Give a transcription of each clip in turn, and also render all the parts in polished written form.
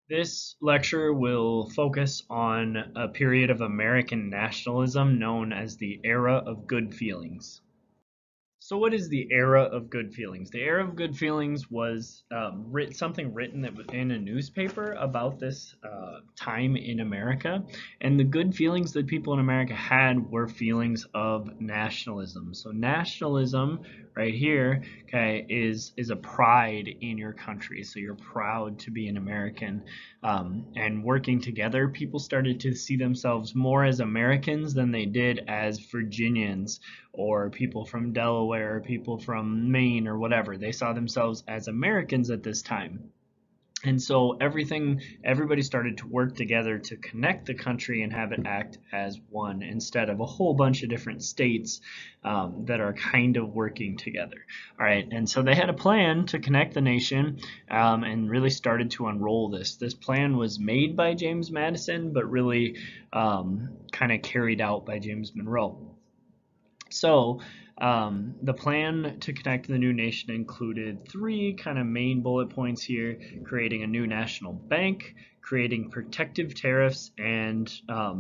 This lecture will focus on a period of American nationalism known as the Era of Good Feelings. So, what is the era of good feelings? The era of good feelings was something written that was in a newspaper about this time in America, and the good feelings that people in America had were feelings of nationalism. So, nationalism, right here, okay, is a pride in your country. So you're proud to be an American, and working together, people started to see themselves more as Americans than they did as Virginians or people from Delaware or people from Maine or whatever. They saw themselves as Americans at this time. And so everybody started to work together to connect the country and have it act as one instead of a whole bunch of different states that are kind of working together. All right, and so they had a plan to connect the nation and really started to unroll this. This plan was made by James Madison, but really kind of carried out by James Monroe. So, the plan to connect the new nation included three kind of main bullet points here: creating a new national bank, creating protective tariffs, and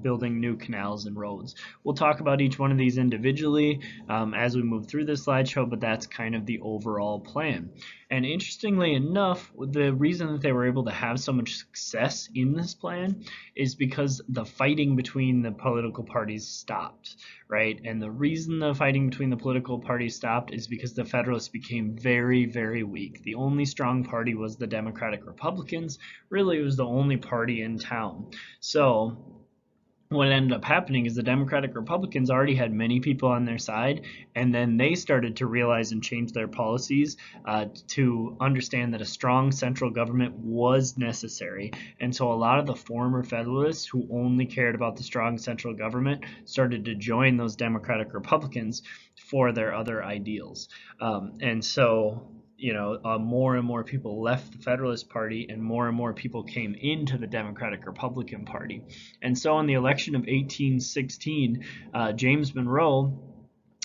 building new canals and roads. We'll talk about each one of these individually as we move through this slideshow, but that's kind of the overall plan. And interestingly enough, the reason that they were able to have so much success in this plan is because the fighting between the political parties stopped, right? And the reason the fighting between the political parties stopped is because the Federalists became very, very weak. The only strong party was the Democratic Republicans. Really, it was the only party in town. So what ended up happening is the Democratic Republicans already had many people on their side, and then they started to realize and change their policies to understand that a strong central government was necessary. And so a lot of the former Federalists who only cared about the strong central government started to join those Democratic Republicans for their other ideals. And so more and more people left the Federalist Party and more people came into the Democratic Republican Party. And so in the election of 1816, James Monroe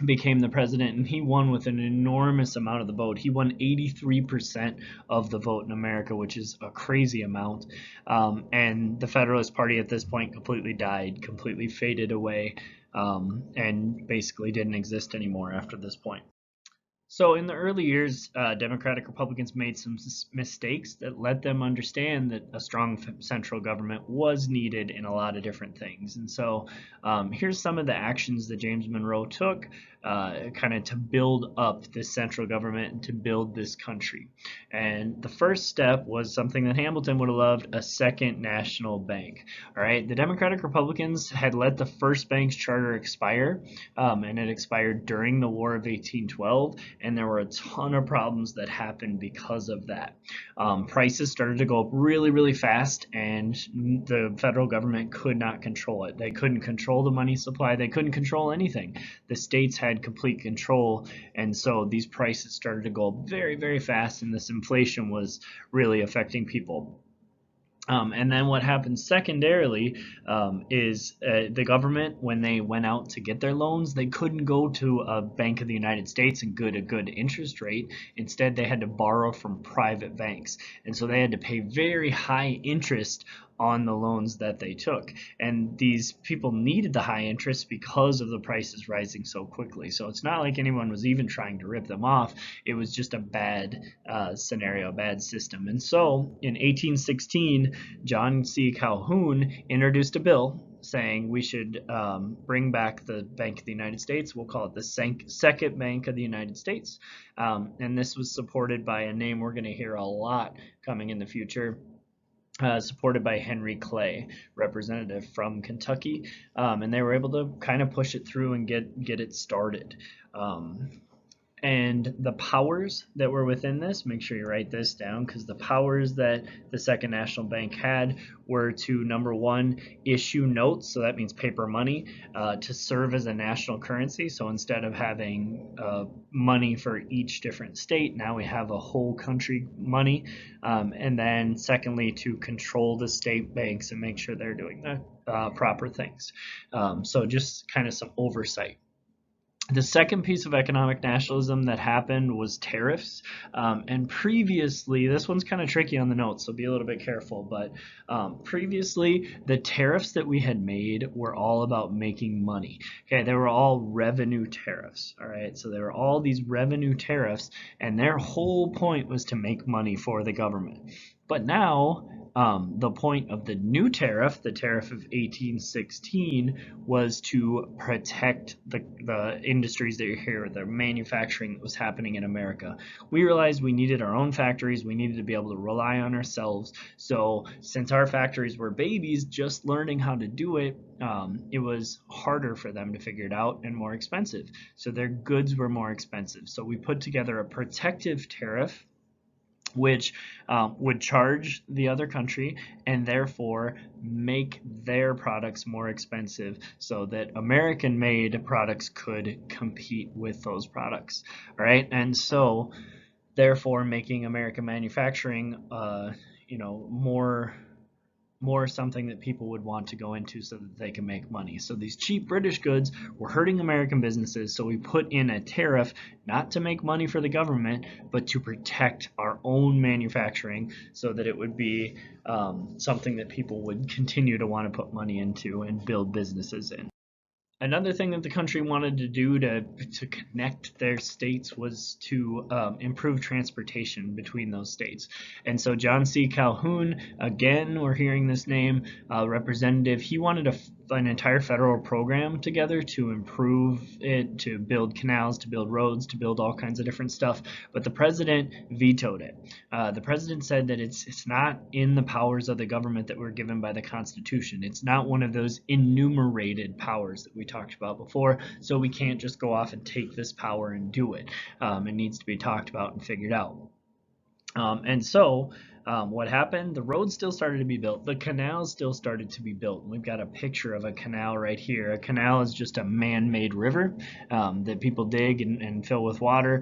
became the president, and he won with an enormous amount of the vote. He won 83% of the vote in America, which is a crazy amount. And the Federalist Party at this point completely died, completely faded away, and basically didn't exist anymore after this point. So in the early years, Democratic Republicans made some mistakes that let them understand that a strong central government was needed in a lot of different things. And so here's some of the actions that James Monroe took kind of to build up this central government and to build this country. And the first step was something that Hamilton would have loved: a second national bank. All right, the Democratic Republicans had let the first bank's charter expire, and it expired during the War of 1812. And there were a ton of problems that happened because of that. Prices started to go up really, really fast, and the federal government could not control it. They couldn't control the money supply. They couldn't control anything. The states had complete control, and so these prices started to go up very, very fast, and this inflation was really affecting people. And then what happened secondarily is the government, when they went out to get their loans, they couldn't go to a Bank of the United States and get a good interest rate. Instead, they had to borrow from private banks. And so they had to pay very high interest on the loans that they took. And these people needed the high interest because of the prices rising so quickly. So it's not like anyone was even trying to rip them off. It was just a bad scenario, a bad system. And so in 1816, John C. Calhoun introduced a bill saying we should bring back the Bank of the United States. We'll call it the Second Bank of the United States. And this was supported by a name we're going to hear a lot coming in the future. Supported by Henry Clay, representative from Kentucky, and they were able to kind of push it through and get it started. And the powers that were within this, make sure you write this down, because the powers that the Second National Bank had were to, number one, issue notes, so that means paper money, to serve as a national currency. So instead of having money for each different state, now we have a whole country money. And then secondly, to control the state banks and make sure they're doing the proper things. So just kind of some oversight. The second piece of economic nationalism that happened was tariffs. And previously, this one's kind of tricky on the notes, so be a little bit careful. But previously, the tariffs that we had made were all about making money. Okay, they were all revenue tariffs. All right, so there were all these revenue tariffs, and their whole point was to make money for the government. But now, the point of the new tariff, the tariff of 1816, was to protect the industries that are here, the manufacturing that was happening in America. We realized we needed our own factories. We needed to be able to rely on ourselves. So since our factories were babies, just learning how to do it, it was harder for them to figure it out and more expensive. So their goods were more expensive. So we put together a protective tariff which would charge the other country and therefore make their products more expensive so that American made products could compete with those products. All right, and so therefore making American manufacturing more something that people would want to go into so that they can make money. So these cheap British goods were hurting American businesses, so we put in a tariff not to make money for the government, but to protect our own manufacturing so that it would be something that people would continue to want to put money into and build businesses in. Another thing that the country wanted to do to connect their states was to improve transportation between those states. And so John C. Calhoun, again, we're hearing this name, representative, he wanted an entire federal program together to improve it, to build canals, to build roads, to build all kinds of different stuff. But the president vetoed it. The president said that it's not in the powers of the government that were given by the Constitution. It's not one of those enumerated powers that we talked about before, so we can't just go off and take this power and do it. It needs to be talked about and figured out. And so what happened? The roads still started to be built. The canals still started to be built. And we've got a picture of a canal right here. A canal is just a man-made river that people dig and fill with water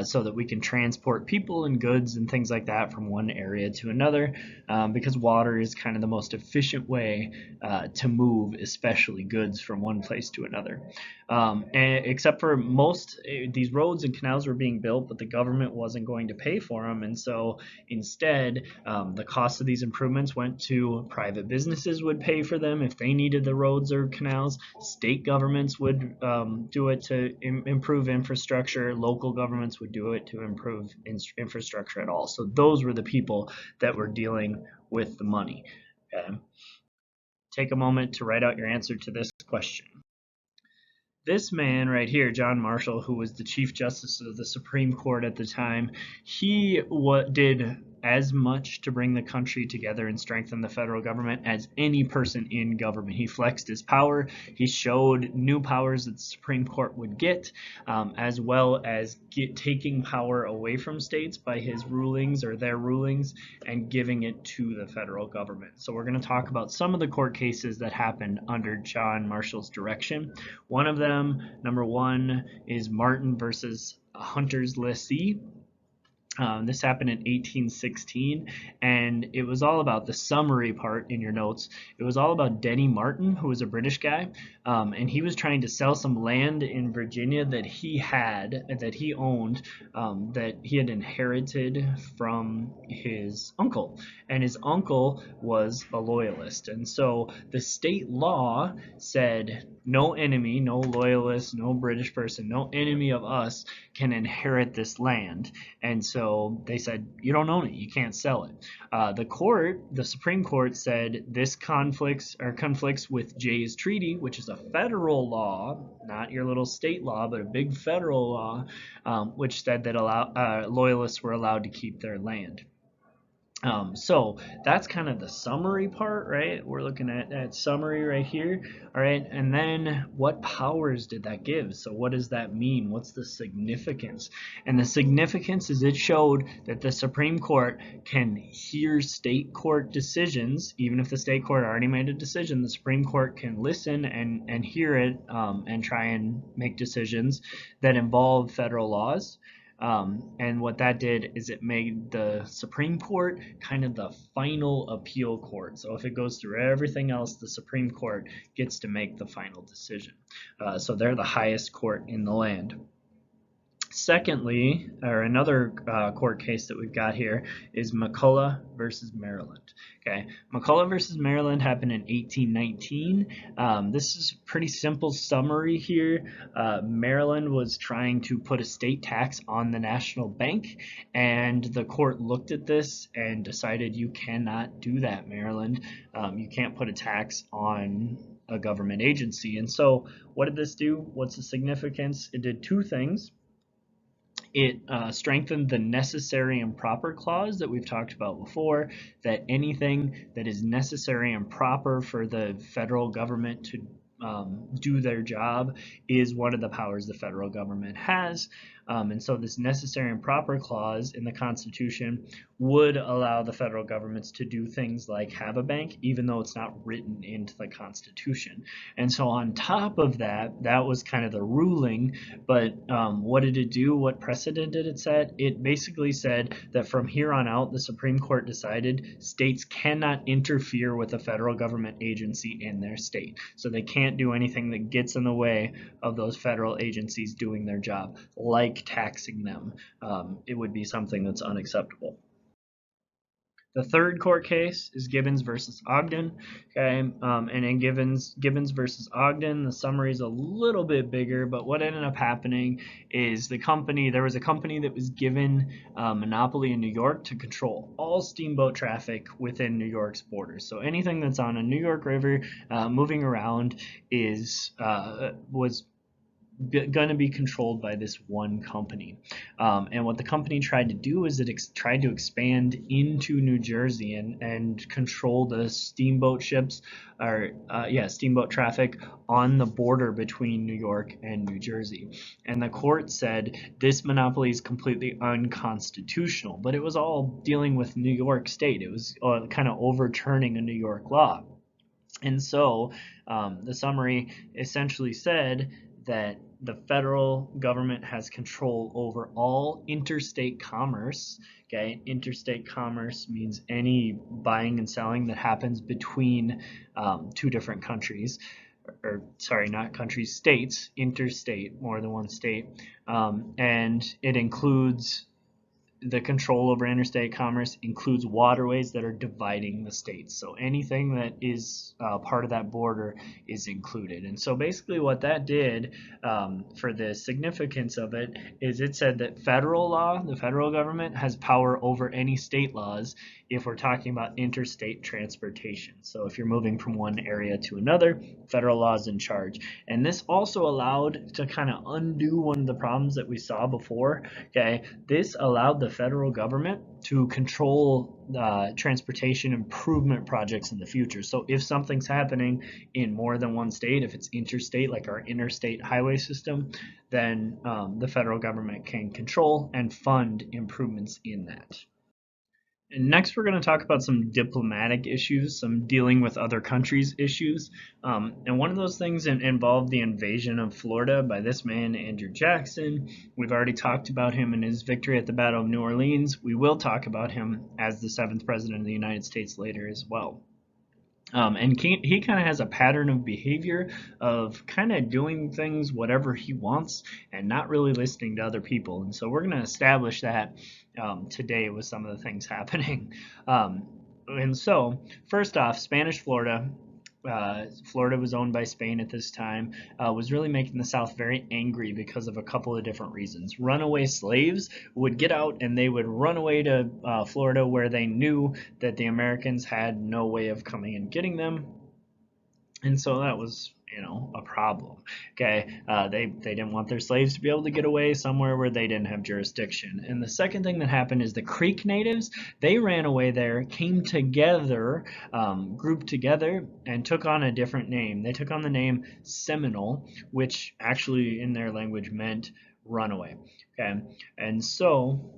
so that we can transport people and goods and things like that from one area to another because water is kind of the most efficient way to move, especially goods from one place to another. Except for these roads and canals were being built, but the government wasn't going to pay for them. And so instead, the cost of these improvements went to private businesses would pay for them if they needed the roads or canals. State governments would do it to improve infrastructure. Local governments would do it to improve infrastructure at all. So those were the people that were dealing with the money. Okay? Take a moment to write out your answer to this question. This man right here, John Marshall, who was the Chief Justice of the Supreme Court at the time, he did as much to bring the country together and strengthen the federal government as any person in government. He flexed his power. He showed new powers that the Supreme Court would get, as well as taking power away from states by his rulings or their rulings and giving it to the federal government. So we're going to talk about some of the court cases that happened under John Marshall's direction. One of them, number one, is Martin versus Hunter's Lessee. This happened in 1816, and it was all about the summary part in your notes. It was all about Denny Martin, who was a British guy, and he was trying to sell some land in Virginia that he owned, that he had inherited from his uncle. And his uncle was a loyalist. And so the state law said no enemy, no loyalist, no British person, no enemy of us can inherit this land. And so they said, you don't own it, you can't sell it. The Supreme Court said this conflicts with Jay's Treaty, which is a federal law, not your little state law, but a big federal law, which said that loyalists were allowed to keep their land. So that's kind of the summary part, right? We're looking at that summary right here, all right? And then what powers did that give? So what does that mean? What's the significance? And the significance is it showed that the Supreme Court can hear state court decisions, even if the state court already made a decision, the Supreme Court can listen and hear it and try and make decisions that involve federal laws. And what that did is it made the Supreme Court kind of the final appeal court. So if it goes through everything else, the Supreme Court gets to make the final decision. So they're the highest court in the land. Secondly, or another court case that we've got here is Makola versus Maryland. Okay, Makola versus Maryland happened in 1819. This is a pretty simple summary here. Maryland was trying to put a state tax on the national bank, and the court looked at this and decided you cannot do that, Maryland. You can't put a tax on a government agency. And so what did this do? What's the significance? It did two things. It strengthened the necessary and proper clause that we've talked about before, that anything that is necessary and proper for the federal government to do their job is one of the powers the federal government has. And so this necessary and proper clause in the Constitution would allow the federal governments to do things like have a bank, even though it's not written into the Constitution. And so on top of that, that was kind of the ruling. But what did it do? What precedent did it set? It basically said that from here on out, the Supreme Court decided states cannot interfere with a federal government agency in their state. So they can't do anything that gets in the way of those federal agencies doing their job, like taxing them. It would be something that's unacceptable. The third court case is Gibbons versus Ogden. Okay, and in Gibbons versus Ogden, the summary is a little bit bigger, but what ended up happening is there was a company that was given a monopoly in New York to control all steamboat traffic within New York's borders. So anything that's on a New York River moving around was going to be controlled by this one company. And what the company tried to do is it tried to expand into New Jersey and control the steamboat ships, steamboat traffic on the border between New York and New Jersey. And the court said this monopoly is completely unconstitutional, but it was all dealing with New York State. It was kind of overturning a New York law. And so the summary essentially said that the federal government has control over all interstate commerce. Okay, interstate commerce means any buying and selling that happens between two different countries, or sorry, not countries, states, interstate, more than one state, and it includes the control over interstate commerce includes waterways that are dividing the states. So anything that is part of that border is included. And so basically what that did for the significance of it is it said that federal law, the federal government, has power over any state laws if we're talking about interstate transportation. So if you're moving from one area to another, federal law is in charge. And this also allowed to kind of undo one of the problems that we saw before. Okay, this allowed the federal government to control transportation improvement projects in the future. So if something's happening in more than one state, if it's interstate, like our interstate highway system, then the federal government can control and fund improvements in that. And next, we're going to talk about some diplomatic issues, some dealing with other countries issues. And one of those things involved the invasion of Florida by this man, Andrew Jackson. We've already talked about him and his victory at the Battle of New Orleans. We will talk about him as the 7th President of the United States later as well. And he kind of has a pattern of behavior of kind of doing things whatever he wants and not really listening to other people. And so we're going to establish that today with some of the things happening. And so first off, Spanish Florida. Florida was owned by Spain at this time, was really making the South very angry because of a couple of different reasons. Runaway slaves would get out and they would run away to Florida where they knew that the Americans had no way of coming and getting them. And so that was, a problem. Okay, they didn't want their slaves to be able to get away somewhere where they didn't have jurisdiction. And the second thing that happened is the Creek natives, they ran away there, came together, grouped together, and took on a different name. They took on the name Seminole, which actually in their language meant runaway. Okay, and so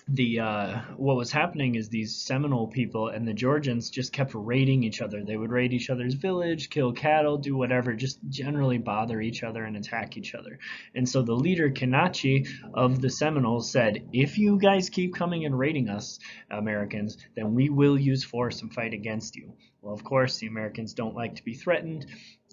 what was happening is these Seminole people and the Georgians just kept raiding each other. They would raid each other's village, kill cattle, do whatever, just generally bother each other and attack each other. And so the leader Kinachi of the Seminoles said, if you guys keep coming and raiding us, Americans, then we will use force and fight against you. Well, of course, the Americans don't like to be threatened,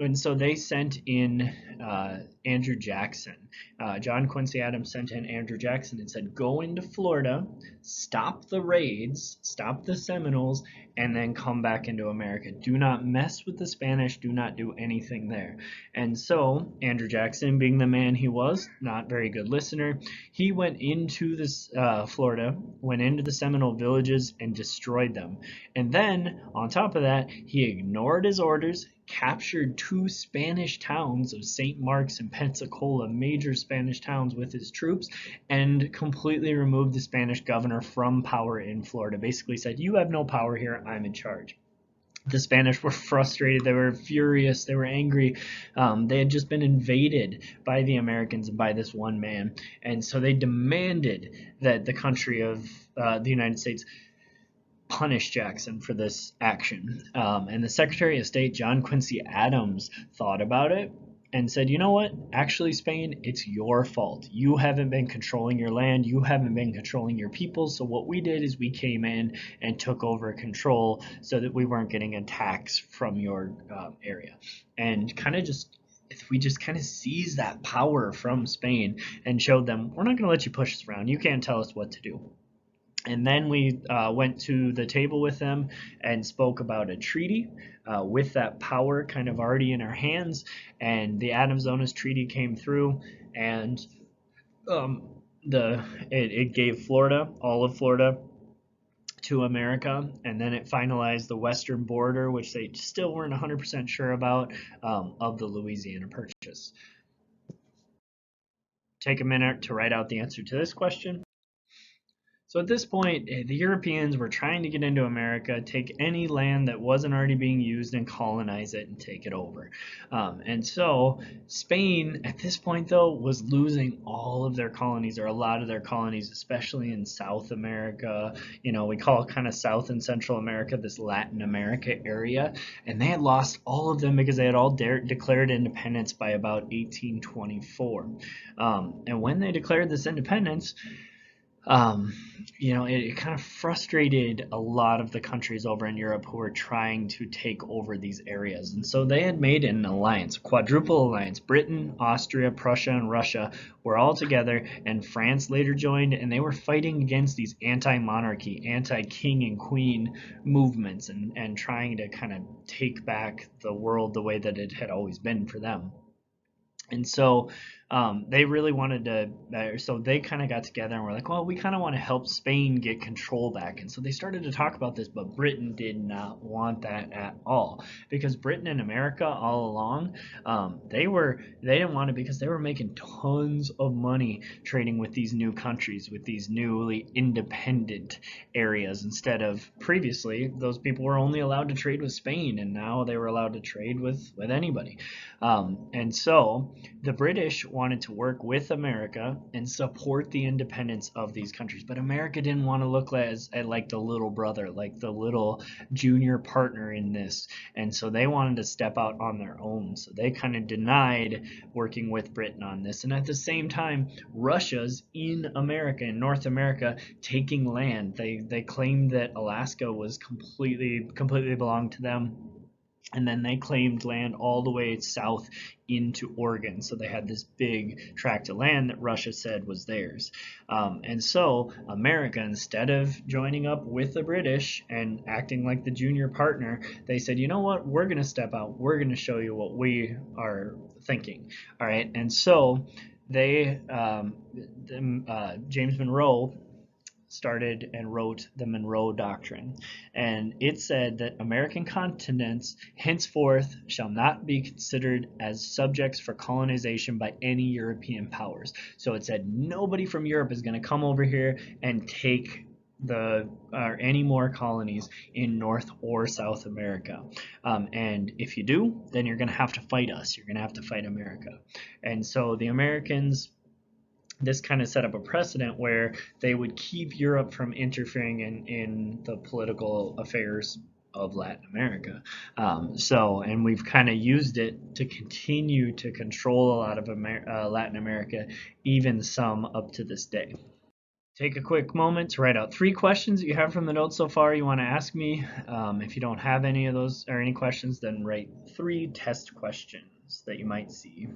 and so they sent in Andrew Jackson. John Quincy Adams sent in Andrew Jackson and said, go into Florida, stop the raids, stop the Seminoles, and then come back into America. Do not mess with the Spanish. Do not do anything there. And so Andrew Jackson, being the man he was, not very good listener, he went into this Florida, went into the Seminole villages and destroyed them. And then, on top of that, he ignored his orders, captured two Spanish towns of St. Mark's and Pensacola, major Spanish towns, with his troops, and completely removed the Spanish governor from power in Florida. Basically said, you have no power here, I'm in charge. The Spanish were frustrated, they were furious, they were angry. They had just been invaded by the Americans and by this one man. And so they demanded that the country of the United States punish Jackson for this action. And the Secretary of State, John Quincy Adams, thought about it and said, you know what? Actually, Spain, it's your fault. You haven't been controlling your land. You haven't been controlling your people. So what we did is we came in and took over control so that we weren't getting attacks from your area. And kind of just we just kind of seized that power from Spain and showed them, we're not going to let you push us around. You can't tell us what to do. And then we went to the table with them and spoke about a treaty with that power kind of already in our hands. And the Adams-Onis Treaty came through, and it gave Florida, all of Florida, to America, and then it finalized the western border, which they still weren't 100% sure about, of the Louisiana Purchase. Take a minute to write out the answer to this question. So at this point, the Europeans were trying to get into America, take any land that wasn't already being used and colonize it and take it over. And so Spain, at this point, though, was losing all of their colonies, or a lot of their colonies, especially in South America. You know, we call kind of South and Central America this Latin America area. And they had lost all of them because they had all declared independence by about 1824. And when they declared this independence, it kind of frustrated a lot of the countries over in Europe who were trying to take over these areas. And so they had made an alliance, a quadruple alliance. Britain, Austria, Prussia, and Russia were all together, and France later joined, and they were fighting against these anti-monarchy, anti-king and queen movements, and trying to kind of take back the world the way that it had always been for them. And so they really wanted to, so they kind of got together and were like, well, we kind of want to help Spain get control back. And so they started to talk about this, but Britain did not want that at all, because Britain and America all along, they didn't want it because they were making tons of money trading with these new countries, with these newly independent areas, instead of previously those people were only allowed to trade with Spain, and now they were allowed to trade with anybody. And so the British wanted to work with America and support the independence of these countries. But America didn't want to look like the little brother, like the little junior partner in this. And so they wanted to step out on their own. So they kind of denied working with Britain on this. And at the same time, Russia's in America, in North America, taking land. They claimed that Alaska was completely belonged to them. And then they claimed land all the way south into Oregon. So they had this big tract of land that Russia said was theirs. And so America, instead of joining up with the British and acting like the junior partner, they said, you know what, we're going to step out. We're going to show you what we are thinking. All right. And so they, James Monroe, started and wrote the Monroe Doctrine, and it said that American continents henceforth shall not be considered as subjects for colonization by any European powers. So it said nobody from Europe is going to come over here and take any more colonies in North or South America. And if you do, then you're going to have to fight us. You're going to have to fight America. And so the Americans, this kind of set up a precedent where they would keep Europe from interfering in the political affairs of Latin America. And we've kind of used it to continue to control a lot of Latin America, even some up to this day. Take a quick moment to write out 3 questions that you have from the notes so far you want to ask me. If you don't have any of those or any questions, then write 3 test questions that you might see.